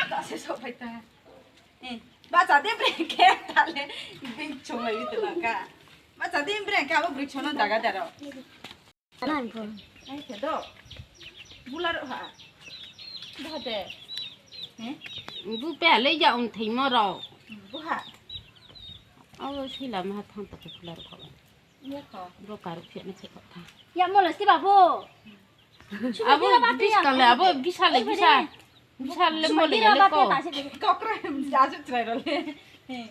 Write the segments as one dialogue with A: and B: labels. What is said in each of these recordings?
A: 다시 소파이다. 맞아, 내 브레이크 달래. 이거 정말 이들라가. 맞아, 내 브레이크 아무 브레이크 쳐는 나가 달아.
B: 나 이거.
A: 아이 걔도 불러러 와. 뭐하대?
C: bữa bé lấy giọng thì mà rồi
A: 뭐하?
C: xí là mà thằng tập là có
A: 뭐가?
C: rồi cả chuyện nó sẽ có thằng
B: 야 몰라 씨 바보.
C: bisa là bisa là bisa là mua lấy lấy cô
A: 거꾸로 아주 잘하래.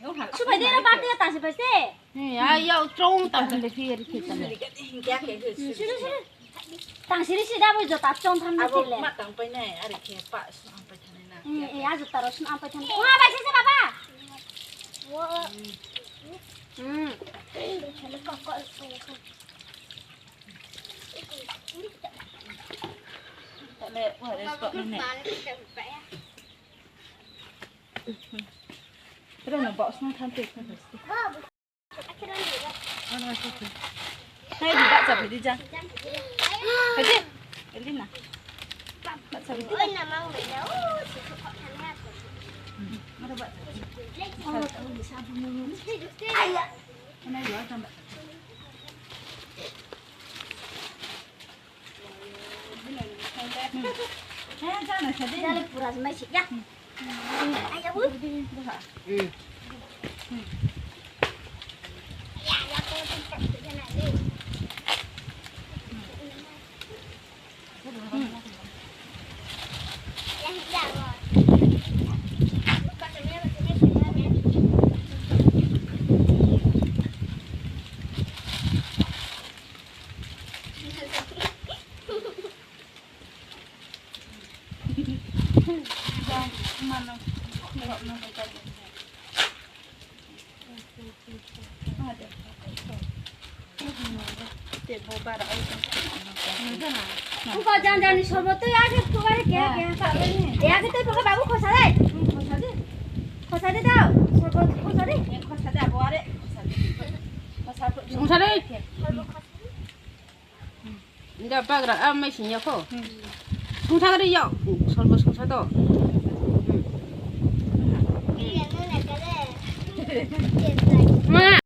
A: 오하.
B: 슈퍼디나 바티가 다시 벌세.
C: à yêu trông tập là phi 이렇게 있잖아
B: 싫어 싫어. 당신이 시다보죠 답좀 탐내
A: 아고
B: 찔래.
A: 맞당 빼네. 이렇게 빠 안 빼잖아.
B: 응, 아주 따로 순 안빠 탐내. 와, 맛있어 봐봐. 와. 응. 잘 꺾어.
A: 네, 와, 됐어. 네. 그러면 뭐 손 탄테 됐어. Hay đi bạn 잡아 đi ra. Phải đi. Phải đi nào. Bạn 잡아 đi.
B: ôi nằm ăn mày nấu chỉ có khó khăn ha.
A: Nó đâu bạn.
B: sao không ai ạ.
A: Hôm nay rửa cho bạn. Hay ra này sẽ đi.
B: Đây là pura mấy chị nhá. Ai ra bước. Dạ, dạ cô tin tưởng cái này đi. Dạ rồi. Con sẽ nghe 그거 잔잔히 서버도 야게 그거를 개 야게 또 그거 바보 코사래 코사래 다오 서버 코사래
A: 코사대 뭐하래? 코사대.
C: 송사래 이제 빠그라 아 mấy xin nhau khô 송사래 dạo 설마 송사도
B: 이게 눈에 그래
C: mà